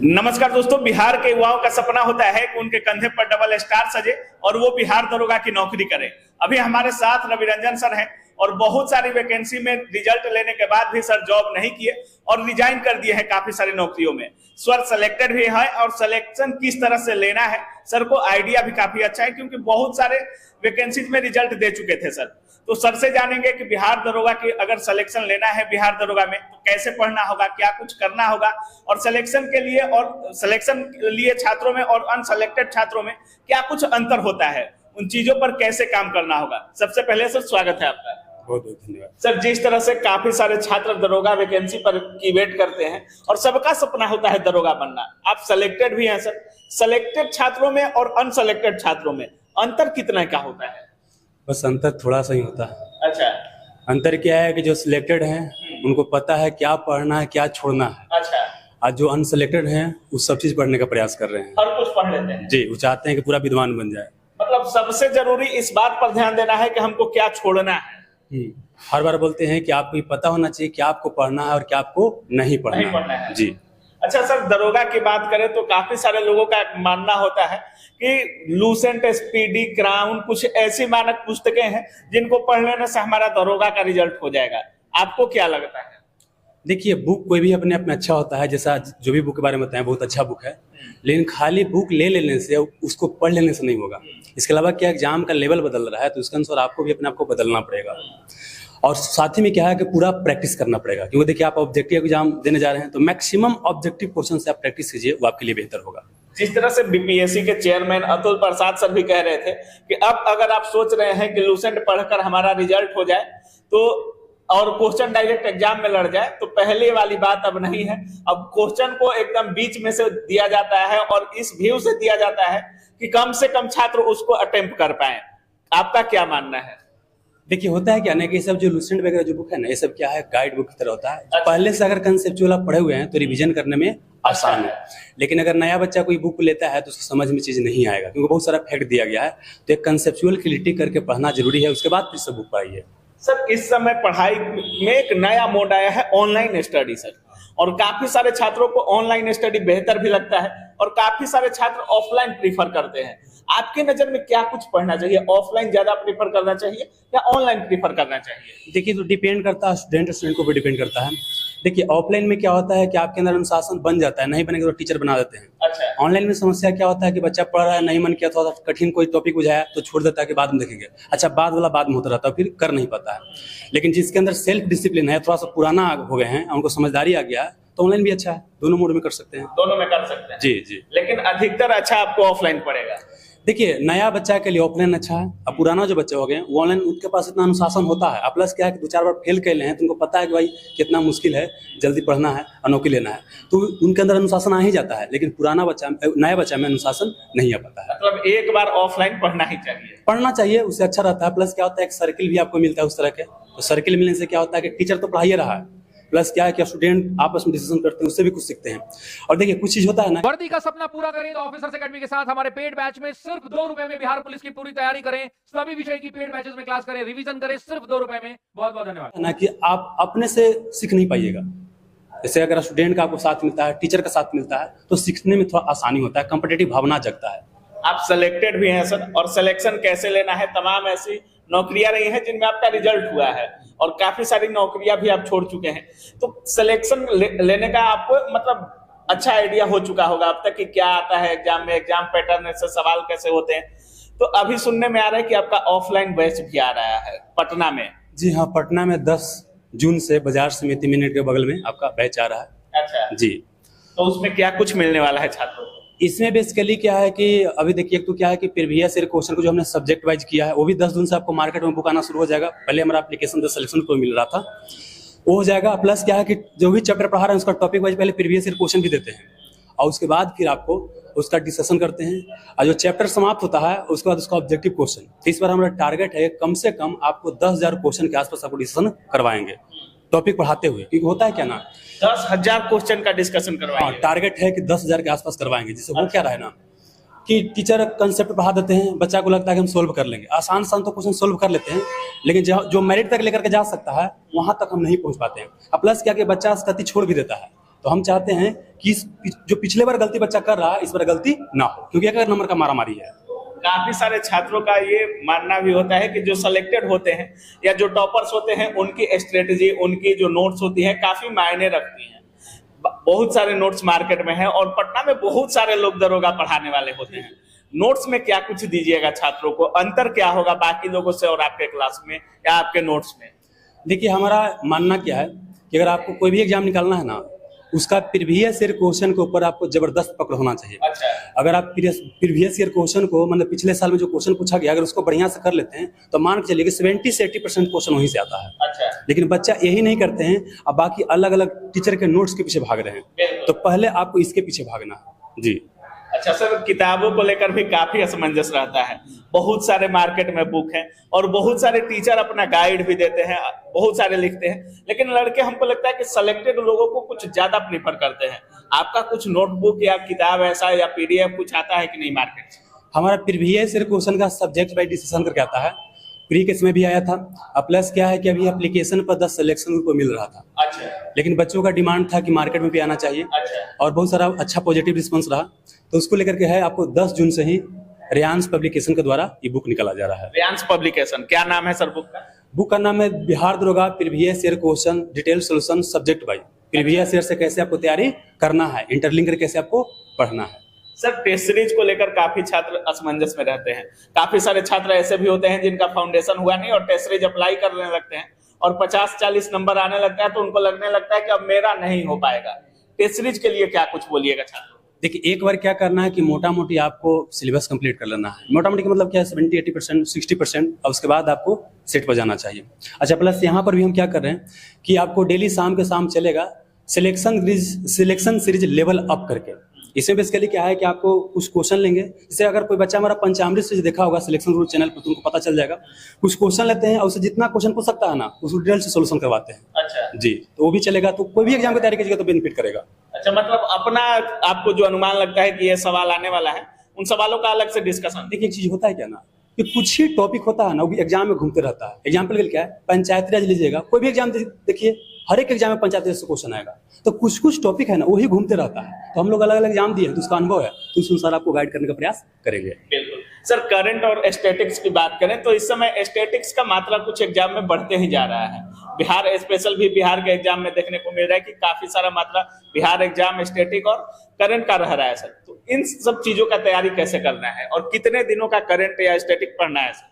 नमस्कार दोस्तों, बिहार के युवाओं का सपना होता है कि उनके कंधे पर डबल स्टार सजे और वो बिहार दरोगा की नौकरी करें। अभी हमारे साथ रवि रंजन सर हैं और बहुत सारी वैकेंसी में रिजल्ट लेने के बाद भी सर जॉब नहीं किए और रिजाइन कर दिए हैं काफी सारी नौकरियों में। सर सेलेक्टेड भी है और सिलेक्शन किस तरह से लेना है सर को आइडिया भी काफी अच्छा है, क्योंकि बहुत सारे वैकेंसीज में रिजल्ट दे चुके थे सर। तो सर से जानेंगे कि बिहार दरोगा की अगर सिलेक्शन लेना है बिहार दरोगा में तो कैसे पढ़ना होगा, क्या कुछ करना होगा और सिलेक्शन के लिए और सिलेक्शन लिए छात्रों में और अनसेलेक्टेड छात्रों में क्या कुछ अंतर होता है, उन चीजों पर कैसे काम करना होगा। सबसे पहले सर स्वागत है आपका। बहुत बहुत धन्यवाद सर। जिस तरह से काफी सारे छात्र दरोगा वैकेंसी पर की वेट करते हैं और सबका सपना होता है दरोगा बनना, आप सिलेक्टेड भी हैं सर। सिलेक्टेड छात्रों में और अनसेलेक्टेड छात्रों में अंतर कितना का होता है? बस अंतर थोड़ा सा ही होता है। अच्छा। अंतर क्या है कि जो सिलेक्टेड हैं उनको पता है क्या पढ़ना है क्या छोड़ना है। अच्छा। आज जो अनसिलेक्टेड हैं वो सब चीज पढ़ने का प्रयास कर रहे हैं, हर कुछ पढ़ लेते हैं जी। वो चाहते हैं कि पूरा विद्वान बन जाए। मतलब सबसे जरूरी इस बात पर ध्यान देना है कि हमको क्या छोड़ना है। हर बार बोलते हैं कि आपको ये पता होना चाहिए क्या आपको पढ़ना है और क्या आपको नहीं पढ़ना है। जी। अच्छा सर, दरोगा की बात करें तो काफी सारे लोगों का मानना होता है कि लूसेंट, स्पीडी, क्राउन कुछ ऐसी मानक पुस्तकें हैं जिनको पढ़ लेने से हमारा दरोगा का रिजल्ट हो जाएगा। आपको क्या लगता है? देखिए, बुक कोई भी अपने आप में अच्छा होता है, जैसा जो भी बुक के बारे में बताएं बहुत अच्छा बुक है, लेकिन खाली बुक ले लेने से उसको पढ़ लेने से नहीं होगा। इसके अलावा क्या एग्जाम का लेवल बदल रहा है तो उसके अनुसार आपको भी अपने आप को बदलना पड़ेगा और साथ ही में क्या है कि पूरा प्रैक्टिस करना पड़ेगा, क्योंकि देखिए आप ऑब्जेक्टिव एग्जाम देने जा रहे हैं तो मैक्सिमम ऑब्जेक्टिव क्वेश्चन से आप प्रैक्टिस कीजिए, वो आपके लिए बेहतर होगा। जिस तरह से बीपीएससी के चेयरमैन अतुल प्रसाद सर भी कह रहे थे कि अब अगर आप सोच रहे हैं कि लूसेंट पढ़कर हमारा रिजल्ट हो जाए तो और क्वेश्चन डायरेक्ट एग्जाम में लड़ जाए तो पहले वाली बात अब नहीं है। अब क्वेश्चन को एकदम बीच में से दिया जाता है और इस व्यू से दिया जाता है कि कम से कम छात्र उसको अटेम्प्ट कर पाए। आपका क्या मानना है? देखिए, होता है क्या ना कि ये सब जो लूसेंट वगैरह जो बुक है ना, ये सब क्या है, गाइड बुक की तरह होता है। पहले से अगर कंसेप्चुअल आप पढ़े हुए हैं तो रिवीजन करने में आसान है, लेकिन अगर नया बच्चा कोई बुक लेता है तो उसको समझ में चीज नहीं आएगा, क्योंकि बहुत सारा फैक्ट दिया गया है। तो एक कंसेप्चुअल क्लियरिटी करके पढ़ना जरूरी है, उसके बाद फिर सब बुक पढ़ाइए। सर, इस समय पढ़ाई में एक नया मोड आया है ऑनलाइन स्टडी सर, और काफी सारे छात्रों को ऑनलाइन स्टडी बेहतर भी लगता है और काफी सारे छात्र ऑफलाइन प्रीफर करते हैं। आपके नजर में क्या कुछ पढ़ना चाहिए? ऑफलाइन ज्यादा प्रीफर करना चाहिए या ऑनलाइन प्रीफर करना चाहिए? देखिए, तो डिपेंड करता है, स्टूडेंट को भी डिपेंड करता है। देखिए, ऑफलाइन में क्या होता है कि आपके अंदर अनुशासन बन जाता है, नहीं बनेगा तो टीचर बना देते हैं। अच्छा। ऑनलाइन में समस्या क्या होता है कि बच्चा पढ़ रहा है, नहीं मन किया, थोड़ा कठिन कोई टॉपिक बुझाया तो छोड़ देता है कि बाद में देखेंगे। अच्छा, बाद वाला बाद में होता रहता है, फिर कर नहीं पाता है। लेकिन जिसके अंदर सेल्फ डिसिप्लिन है, थोड़ा सा पुराना हो गए हैं, उनको समझदारी आ गया है, तो ऑनलाइन भी अच्छा है। दोनों मोड में कर सकते हैं। दोनों में कर सकते हैं। जी जी। लेकिन अधिकतर अच्छा आपको ऑफलाइन पड़ेगा। देखिए, नया बच्चा के लिए ऑफलाइन अच्छा है, अब पुराना जो बच्चे हो गए वो ऑनलाइन, उनके पास इतना अनुशासन होता है। अब प्लस क्या है कि 2-4 बार फेल कर ले हैं तो उनको पता है कि भाई कितना मुश्किल है, जल्दी पढ़ना है और नौकरी लेना है, तो उनके अंदर अनुशासन आ ही जाता है। लेकिन पुराना बच्चा, नया बच्चा में अनुशासन नहीं आ पाता है। मतलब एक बार ऑफलाइन पढ़ना ही चाहिए। पढ़ना चाहिए, उससे अच्छा रहता है। प्लस क्या होता है, एक सर्किल भी आपको मिलता है उस तरह के, तो सर्किल मिलने से क्या होता है कि टीचर तो पढ़ाई रहा है, प्लस क्या है कि स्टूडेंट आपस में डिस्कशन करते हैं, उससे भी कुछ सीखते हैं। और देखिए, कुछ चीज होता है ना, वर्दी का सपना पूरा करें तो ऑफिसर्स एकेडमी के साथ हमारे पेड बैच में सिर्फ 2 रुपए में बिहार पुलिस की पूरी तैयारी करें। सभी विषय की पेड बैचेस में क्लास करें, रिवीजन करें सिर्फ 2 रुपए में। बहुत बहुत धन्यवाद। ना कि आप अपने से सीख नहीं पाइएगा। जैसे अगर स्टूडेंट का आपको साथ मिलता है, टीचर का साथ मिलता है, तो सीखने में थोड़ा आसानी होता है, कॉम्पिटिटिव भावना जगता है। आप सिलेक्टेड भी हैं सर, और सिलेक्शन कैसे लेना है, तमाम ऐसी नौकरियां रही हैं जिनमें आपका रिजल्ट हुआ है और काफी सारी नौकरियां भी आप छोड़ चुके हैं। तो सिलेक्शन लेने का आपको मतलब अच्छा आइडिया हो चुका होगा अब तक कि क्या आता है एग्जाम में, एग्जाम पैटर्न से सवाल कैसे होते हैं। तो अभी सुनने में आ रहा है कि आपका ऑफलाइन बैच भी आ रहा है पटना में। जी हाँ, पटना में 10 जून से बाजार समिति मिनट के बगल में आपका बैच आ रहा है। अच्छा जी। तो उसमें क्या कुछ मिलने वाला है छात्रों को? इसमें बेसिकली क्या है कि अभी देखिए, एक तो क्या है कि प्रीवियस ईयर क्वेश्चन को जो हमने सब्जेक्ट वाइज किया है वो भी 10 जून से आपको मार्केट में बुक आना शुरू हो जाएगा। पहले हमारा एप्लीकेशन द सिलेक्शन को मिल रहा था, वो हो जाएगा। प्लस क्या है कि जो भी चैप्टर पढ़ा रहे हैं उसका टॉपिक वाइज पहले प्रीवियस ईयर क्वेश्चन भी देते हैं और उसके बाद फिर आपको उसका डिस्कशन करते हैं और जो चैप्टर समाप्त होता है उसके बाद उसका ऑब्जेक्टिव क्वेश्चन। इस बार हमारा टारगेट है कम से कम आपको 10,000 क्वेश्चन के आसपास आपको डिस्कशन करवाएंगे टॉपिक पढ़ाते हुए, क्योंकि होता है क्या ना, 10,000 क्वेश्चन का डिस्कशन करवाएंगे। टारगेट है कि 10,000 के आसपास करवाएंगे, जिससे वो क्या रहे ना कि टीचर कंसेप्ट पढ़ा देते हैं, बच्चा को लगता है कि हम सोल्व कर लेंगे, आसान तो क्वेश्चन सोल्व कर लेते हैं, लेकिन जो मेरिट तक लेकर के जा सकता है वहां तक हम नहीं पहुंच पाते हैं। प्लस क्या कि बच्चा गति छोड़ भी देता है, तो हम चाहते हैं कि जो पिछले बार गलती बच्चा कर रहा है इस बार गलती ना हो, क्योंकि अगर नंबर का मारामारी है। काफी सारे छात्रों का ये मानना भी होता है कि जो सिलेक्टेड होते हैं या जो टॉपर्स होते हैं उनकी स्ट्रेटेजी, उनकी जो नोट्स होती है काफी मायने रखती हैं। बहुत सारे नोट्स मार्केट में हैं और पटना में बहुत सारे लोग दरोगा पढ़ाने वाले होते हैं। नोट्स में क्या कुछ दीजिएगा छात्रों को, अंतर क्या होगा बाकी लोगों से और आपके क्लास में या आपके नोट्स में? देखिए, हमारा मानना क्या है कि अगर आपको कोई भी एग्जाम निकालना है ना, उसका प्रीवियस ईयर क्वेश्चन के ऊपर आपको जबरदस्त पकड़ होना चाहिए। अच्छा। अगर आप प्रीवियस ईयर क्वेश्चन को, मतलब पिछले साल में जो क्वेश्चन पूछा गया, अगर उसको बढ़िया से कर लेते हैं तो मान के चलिए कि 70 से 80% क्वेश्चन वहीं से आता है। अच्छा। लेकिन बच्चा यही नहीं करते हैं, अब बाकी अलग अलग टीचर के नोट्स के पीछे भाग रहे हैं, तो पहले आपको इसके पीछे भागना है जी। अच्छा सर, किताबों को लेकर भी काफी असमंजस रहता है। बहुत सारे मार्केट में बुक हैं और बहुत सारे टीचर अपना गाइड भी देते हैं, बहुत सारे लिखते हैं, लेकिन लड़के हमको लगता है कि सिलेक्टेड लोगों को कुछ ज्यादा प्रीफर करते हैं। आपका कुछ नोटबुक या किताब ऐसा या पीडीएफ कुछ आता है कि नहीं मार्केट? हमारा प्रीवियस ईयर क्वेश्चन का सब्जेक्ट वाइज डिसीजन करके आता है, प्री केस में भी आया था। अब प्लस क्या है कि अभी एप्लीकेशन पर 10 सिलेक्शन को मिल रहा था। अच्छा। लेकिन बच्चों का डिमांड था कि मार्केट में भी आना चाहिए। अच्छा। और बहुत सारा अच्छा पॉजिटिव रिस्पांस रहा, तो उसको लेकर के है आपको 10 जून से ही रियांस पब्लिकेशन के द्वारा ये बुक निकाला जा रहा है। रियांस पब्लिकेशन, क्या नाम है सर बुक का? बुक का नाम है बिहार दरोगा previous year question detail solution subject wise. Previous year से कैसे आपको तैयारी करना है, इंटरलिंक करके कैसे आपको पढ़ना है। सर, टेस्ट सीरीज को लेकर काफी छात्र असमंजस में रहते हैं। काफी सारे छात्र ऐसे भी होते हैं जिनका फाउंडेशन हुआ नहीं और टेस्ट सीरीज अप्लाई करने लगते हैं और 50-40 नंबर आने लगता है तो उनको लगने लगता है कि अब मेरा नहीं हो पाएगा। टेस्ट सीरीज के लिए क्या कुछ बोलिएगा छात्रों? देखिए, एक बार क्या करना है कि मोटा मोटी आपको सिलेबस कंप्लीट कर लेना है। मोटा मोटी का मतलब क्या है, 70-80%, 60%, और उसके बाद आपको सेट पर जाना चाहिए। अच्छा, प्लस यहाँ पर भी हम क्या कर रहे हैं कि आपको डेली शाम के शाम चलेगा सिलेक्शन सीरीज लेवल अप करके। इसमें बेसिकली क्या है कि आपको कुछ क्वेश्चन लेंगे, जैसे अगर कोई बच्चा हमारा पंचामृत से देखा होगा सिलेक्शन रूल चैनल पर, तुमको पता चल जाएगा। कुछ क्वेश्चन लेते हैं और उससे जितना क्वेश्चन पूछ सकता है ना, उसको डिटेल से सोल्यूशन करवाते हैं। अच्छा जी, तो वो भी चलेगा, तो कोई भी एग्जाम की तैयारी कीजिएगा तो बेनिफिट करेगा। अच्छा, मतलब अपना आपको जो अनुमान लगता है कि ये सवाल आने वाला है, उन सवालों का अलग से डिस्कशन। देखिए, एक चीज होता है क्या ना कि कुछ ही टॉपिक होता है ना, वो भी एग्जाम में घूमते रहता है। एग्जाम्पल के लिए क्या है, पंचायती राज लीजिएगा, कोई भी एग्जाम देखिए, हर एक एग्जाम में पंचायती राज से क्वेश्चन आएगा, तो कुछ कुछ टॉपिक है ना वही घूमते रहता है। तो हम लोग अलग अलग एग्जाम दिए हैं, तो उसका अनुभव है, तो उस अनुसार आपको गाइड करने का प्रयास करेंगे। बिल्कुल सर, करंट और स्टैटिक्स की बात करें तो इस समय स्टैटिक्स का मात्रा कुछ एग्जाम में बढ़ते ही जा रहा है। बिहार स्पेशल भी बिहार के एग्जाम में देखने को मिल रहा है कि काफी सारा मात्रा बिहार एग्जाम स्टैटिक और करंट का रह रहा है सर। तो इन सब चीजों का तैयारी कैसे करना है और कितने दिनों का करंट या स्टैटिक पढ़ना है सर?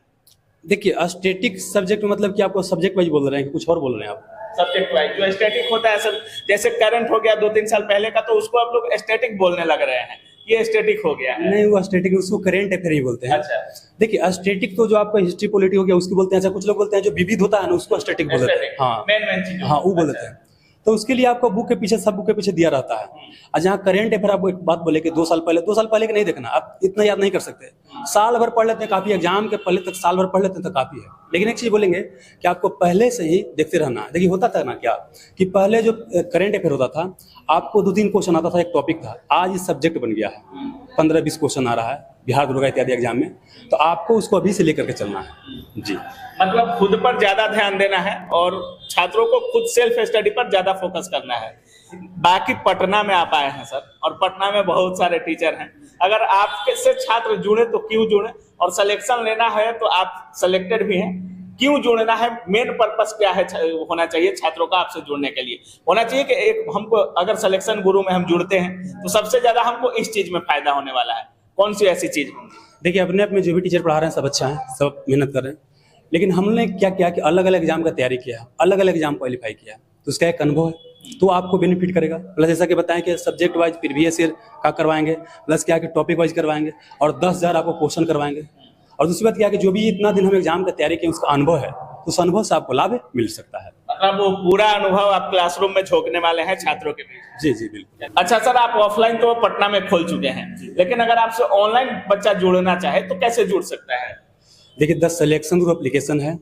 देखिए, स्टैटिक सब्जेक्ट मतलब कि आपको सब्जेक्ट वाइज बोल रहे हैं कि कुछ और बोल रहे हैं आप? सब्जेक्ट वाइज जो स्टैटिक होता है सर, जैसे करंट हो गया 2-3 साल पहले का, तो उसको आप लोग स्टैटिक बोलने लग रहे हैं, ये स्टैटिक हो गया है। नहीं, वो स्टैटिक उसको करंट अफेयर ही बोलते हैं। अच्छा। देखिए, स्टैटिक तो जो आपका हिस्ट्री पॉलिटी हो गया उसकी बोलते हैं। अच्छा, कुछ लोग बोलते हैं जो विविध होता है ना उसको स्टैटिक बोलते हैं। हाँ, मेन चीज। हाँ, वो बोलते हैं। तो उसके लिए आपको बुक के पीछे, सब बुक के पीछे दिया रहता है। और जहाँ करंट अफेयर आपको एक बात बोले कि 2 साल पहले के नहीं देखना, आप इतना याद नहीं कर सकते, साल भर पढ़ लेते हैं काफी, एग्जाम के पहले तक साल भर पढ़ लेते हैं तो काफी है। लेकिन एक चीज बोलेंगे कि आपको पहले से ही देखते रहना है। देखिए, होता था ना क्या कि पहले जो करंट अफेयर होता था, आपको 2-3 क्वेश्चन आता था, एक टॉपिक था, आज इस सब्जेक्ट बन गया है, 15-20 क्वेश्चन आ रहा है बिहार दरोगा इत्यादि एग्जाम में, तो आपको उसको अभी से लेकर के चलना है जी। मतलब खुद पर ज्यादा ध्यान देना है और छात्रों को खुद सेल्फ स्टडी पर ज्यादा फोकस करना है। बाकी पटना में आप आए हैं सर, और पटना में बहुत सारे टीचर हैं। अगर आपके से छात्र जुड़े तो क्यों जुड़े, और सिलेक्शन लेना है तो आप सिलेक्टेड भी हैं, क्यों जुड़ना है, मेन पर्पस क्या है होना चाहिए छात्रों का आपसे जुड़ने के लिए? होना चाहिए कि एक हमको अगर सिलेक्शन गुरु में हम जुड़ते हैं तो सबसे ज्यादा हमको इस चीज में फायदा होने वाला है, कौन सी ऐसी चीज होगी? देखिए, अपने आप में जो भी टीचर पढ़ा रहे हैं सब अच्छा है, सब मेहनत कर रहे हैं, लेकिन हमने क्या किया कि अलग अलग एग्जाम का तैयारी किया, अलग अलग एग्जाम क्वालिफाई किया, तो उसका एक अनुभव है, तो आपको बेनिफिट करेगा। प्लस जैसा कि बताएं कि सब्जेक्ट वाइज प्रीवियस ईयर का करवाएंगे, प्लस क्या कि टॉपिक वाइज करवाएंगे, और 10,000 आपको क्वेश्चन करवाएंगे। और दूसरी बात क्या है कि जो भी इतना दिन हम एग्जाम का तैयारी किए उसका अनुभव है, तो उस अनुभव से आपको लाभ मिल सकता है। मतलब वो पूरा अनुभव आप क्लासरूम में झोंकने वाले हैं छात्रों के बीच। जी जी बिल्कुल। अच्छा सर, आप ऑफलाइन तो पटना में खोल चुके हैं, लेकिन अगर आपसे ऑनलाइन बच्चा जुड़ना चाहे तो कैसे जुड़ सकता है? देखिए, 10 सिलेक्शन ग्रुप एप्लीकेशन है,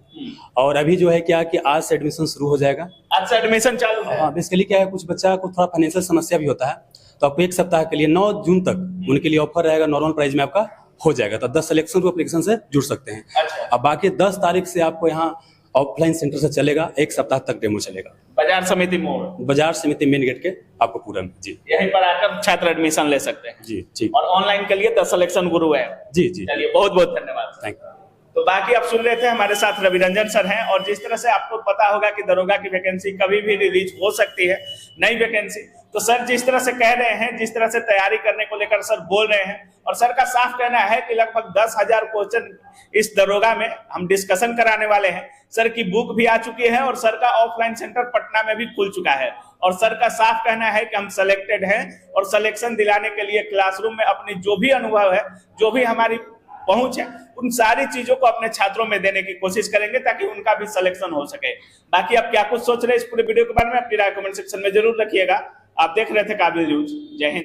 और अभी जो है क्या कि आज से एडमिशन शुरू हो जाएगा। आज से एडमिशन चालू है? हाँ, बेसिकली क्या है, कुछ बच्चा को थोड़ा फाइनेंशियल समस्या भी होता है, तो आपको 1 सप्ताह के लिए 9 जून तक उनके लिए ऑफर रहेगा, नॉर्मल प्राइस में आपका हो जाएगा। तो 10 सिलेक्शन ग्रुप एप्लीकेशन से जुड़ सकते हैं। अच्छा। अब बाकी 10 तारीख से आपको यहाँ ऑफलाइन सेंटर से चलेगा, 1 सप्ताह तक डेमो चलेगा। बाजार समिति मोड़, बाजार समिति मेन गेट के आपको पूरा में जी यहीं पर आकर छात्र एडमिशन ले सकते हैं जी ठीक। और ऑनलाइन के लिए द सिलेक्शन गुरु है। जी जी चलिए बहुत बहुत धन्यवाद। Thank you. तो बाकी आप सुन रहे थे, हमारे साथ रवि रंजन सर हैं और जिस तरह से आपको पता होगा कि दरोगा की वैकेंसी कभी भी रिलीज हो सकती है, नई वैकेंसी, तो सर जिस तरह से कह रहे हैं, जिस तरह से तैयारी करने को लेकर सर बोल रहे हैं, और सर का साफ कहना है कि लगभग 10,000 क्वेश्चन इस दरोगा में हम डिस्कशन कराने वाले हैं। सर की बुक भी आ चुकी है और सर का ऑफलाइन सेंटर पटना में भी खुल चुका है और सर का साफ कहना है कि हम सिलेक्टेड हैं और सिलेक्शन दिलाने के लिए क्लासरूम में अपनी जो भी अनुभव है, जो भी हमारी पहुंच है, उन सारी चीजों को अपने छात्रों में देने की कोशिश करेंगे ताकि उनका भी सिलेक्शन हो सके। बाकी आप क्या कुछ सोच रहे हैं इस पूरे वीडियो के बारे में, अपनी राय कमेंट सेक्शन में जरूर रखिएगा। आप देख रहे थे काबिल न्यूज। जय हिंद।